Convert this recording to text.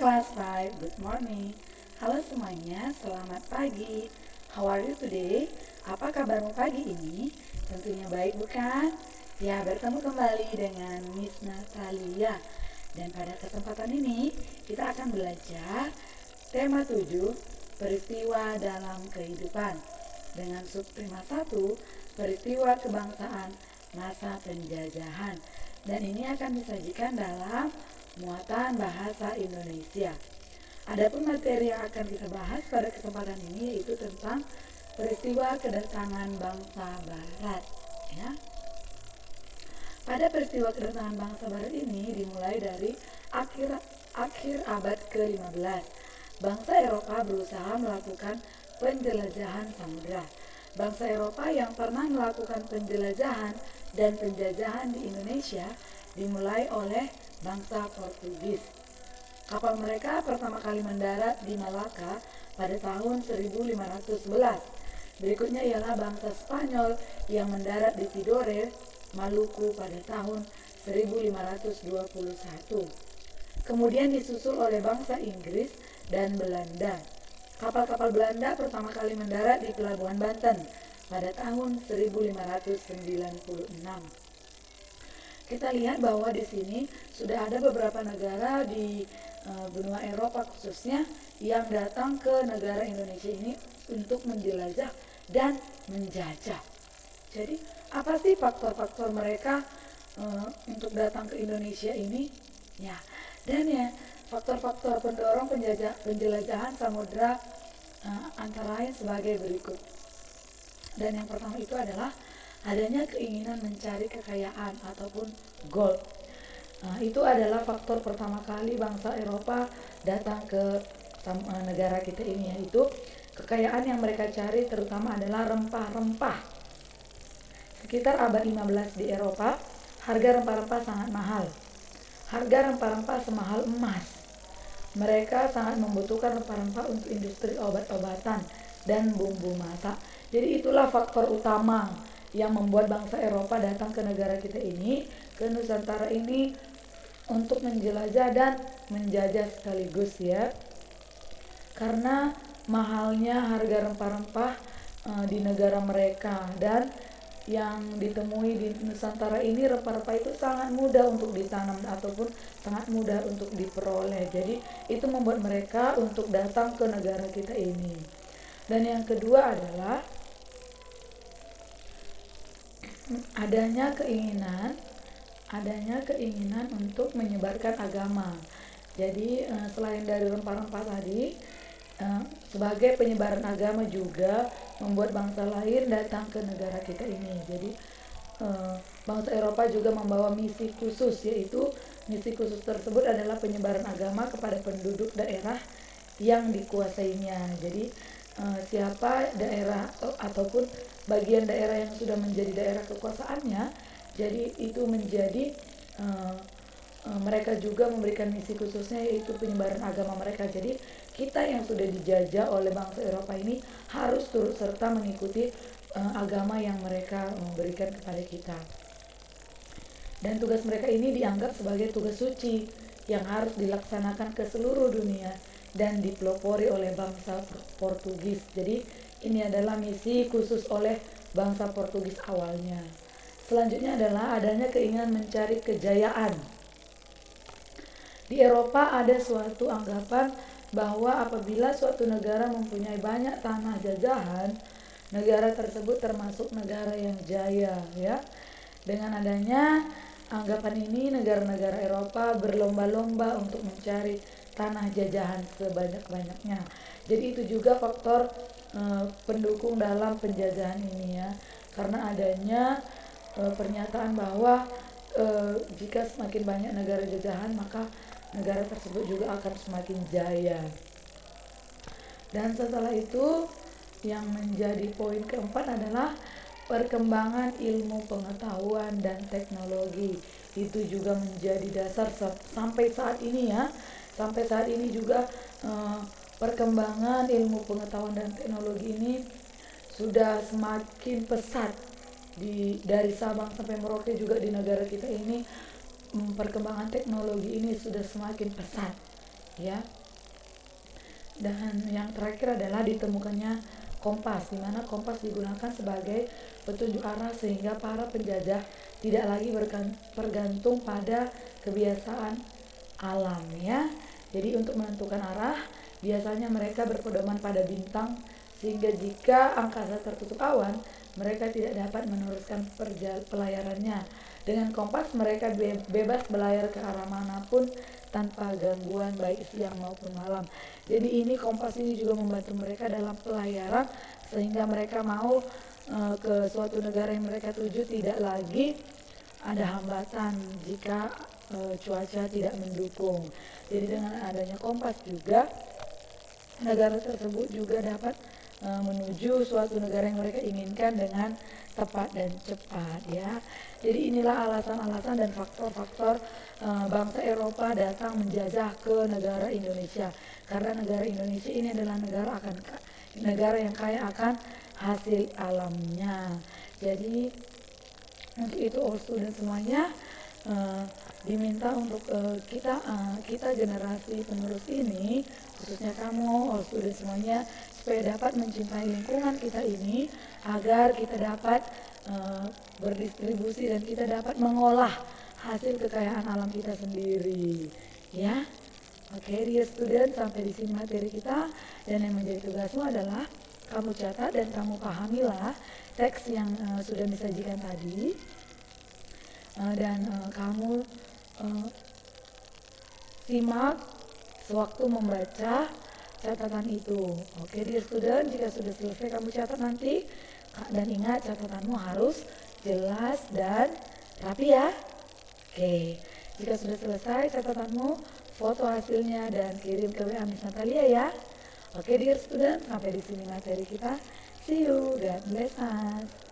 Class 5, good morning. Halo semuanya, selamat pagi. How are you today? Apa kabarmu pagi ini? Tentunya baik bukan? Ya, bertemu kembali dengan Miss Natalia. Dan pada kesempatan ini, kita akan belajar tema 7, peristiwa dalam kehidupan. Dengan subtema 1, peristiwa kebangsaan masa penjajahan. Dan ini akan disajikan dalam muatan bahasa Indonesia. Adapun materi yang akan kita bahas pada kesempatan ini yaitu tentang peristiwa kedatangan bangsa Barat. Ya. Pada peristiwa kedatangan bangsa Barat ini dimulai dari akhir abad ke-15. Bangsa Eropa berusaha melakukan penjelajahan samudera. Bangsa Eropa yang pernah melakukan penjelajahan dan penjajahan di Indonesia dimulai oleh bangsa Portugis. Kapal mereka pertama kali mendarat di Malaka pada tahun 1511. Berikutnya ialah bangsa Spanyol yang mendarat di Tidore, Maluku pada tahun 1521. Kemudian disusul oleh bangsa Inggris dan Belanda. Kapal-kapal Belanda pertama kali mendarat di Pelabuhan Banten pada tahun 1596. Kita lihat bahwa di sini sudah ada beberapa negara di benua Eropa khususnya yang datang ke negara Indonesia ini untuk menjelajah dan menjajah. Jadi apa sih faktor-faktor mereka untuk datang ke Indonesia ini? Ya, dan ya faktor-faktor pendorong penjelajahan samudera antara lain sebagai berikut. Dan yang pertama itu adalah adanya keinginan mencari kekayaan ataupun gold. Itu adalah faktor pertama kali bangsa Eropa datang ke negara kita ini, yaitu kekayaan yang mereka cari terutama adalah rempah-rempah. Sekitar abad 15 di Eropa, harga rempah-rempah sangat mahal. Harga rempah-rempah semahal emas. Mereka sangat membutuhkan rempah-rempah untuk industri obat-obatan dan bumbu masak. Jadi itulah faktor utama yang membuat bangsa Eropa datang ke negara kita ini, ke Nusantara ini untuk menjelajah dan menjajah sekaligus ya. Karena mahalnya harga rempah-rempah di negara mereka, dan yang ditemui di Nusantara ini rempah-rempah itu sangat mudah untuk ditanam ataupun sangat mudah untuk diperoleh. Jadi itu membuat mereka untuk datang ke negara kita ini. Dan yang kedua adalah adanya keinginan untuk menyebarkan agama. Jadi selain dari rempah-rempah tadi, sebagai penyebaran agama juga membuat bangsa lain datang ke negara kita ini. Jadi bangsa Eropa juga membawa misi khusus, yaitu misi khusus tersebut adalah penyebaran agama kepada penduduk daerah yang dikuasainya. Jadi siapa daerah ataupun bagian daerah yang sudah menjadi daerah kekuasaannya, jadi itu menjadi mereka juga memberikan misi khususnya, yaitu penyebaran agama mereka. Jadi kita yang sudah dijajah oleh bangsa Eropa ini harus turut serta mengikuti agama yang mereka memberikan kepada kita. Dan tugas mereka ini dianggap sebagai tugas suci yang harus dilaksanakan ke seluruh dunia dan dipelopori oleh bangsa Portugis. Jadi ini adalah misi khusus oleh bangsa Portugis awalnya. Selanjutnya adalah adanya keinginan mencari kejayaan. Di Eropa ada suatu anggapan bahwa apabila suatu negara mempunyai banyak tanah jajahan, negara tersebut termasuk negara yang jaya ya. Dengan adanya anggapan ini, negara-negara Eropa berlomba-lomba untuk mencari tanah jajahan sebanyak-banyaknya. Jadi itu juga faktor pendukung dalam penjajahan ini ya. Karena adanya pernyataan bahwa jika semakin banyak negara jajahan, maka negara tersebut juga akan semakin jaya. Dan setelah itu yang menjadi poin keempat adalah perkembangan ilmu pengetahuan dan teknologi. Itu juga menjadi dasar sampai saat ini ya. Sampai saat ini juga perkembangan ilmu pengetahuan dan teknologi ini sudah semakin pesat dari Sabang sampai Merauke. Juga di negara kita ini perkembangan teknologi ini sudah semakin pesat. ya. Dan yang terakhir adalah ditemukannya kompas, di mana kompas digunakan sebagai petunjuk arah sehingga para penjajah tidak lagi bergantung pada kebiasaan alam, ya. Jadi untuk menentukan arah biasanya mereka berpedoman pada bintang, sehingga jika angkasa tertutup awan mereka tidak dapat meneruskan pelayarannya. Dengan kompas mereka bebas berlayar ke arah manapun tanpa gangguan baik siang maupun malam. Jadi ini kompas ini juga membantu mereka dalam pelayaran sehingga mereka mau ke suatu negara yang mereka tuju tidak lagi ada hambatan jika cuaca tidak mendukung. Jadi dengan adanya kompas juga negara tersebut juga dapat menuju suatu negara yang mereka inginkan dengan tepat dan cepat, ya. Jadi inilah alasan-alasan dan faktor-faktor bangsa Eropa datang menjajah ke negara Indonesia, karena negara Indonesia ini adalah negara yang kaya akan hasil alamnya. Jadi untuk itu all student semuanya diminta untuk kita generasi penerus ini, khususnya kamu all student semuanya, supaya dapat mencintai lingkungan kita ini agar kita dapat berdistribusi dan kita dapat mengolah hasil kekayaan alam kita sendiri, ya. Oke, dear student, sampai di sini materi kita, dan yang menjadi tugasmu adalah kamu catat dan kamu pahamilah teks yang sudah disajikan tadi, dan kamu simak sewaktu membaca catatan itu. Oke, dear student, jika sudah selesai kamu catat nanti, dan ingat catatanmu harus jelas dan rapi, ya. Oke, jika sudah selesai catatanmu, foto hasilnya dan kirim ke WA Miss Natalia, ya. Oke, dear student, sampai di sini materi kita. See you, God bless us.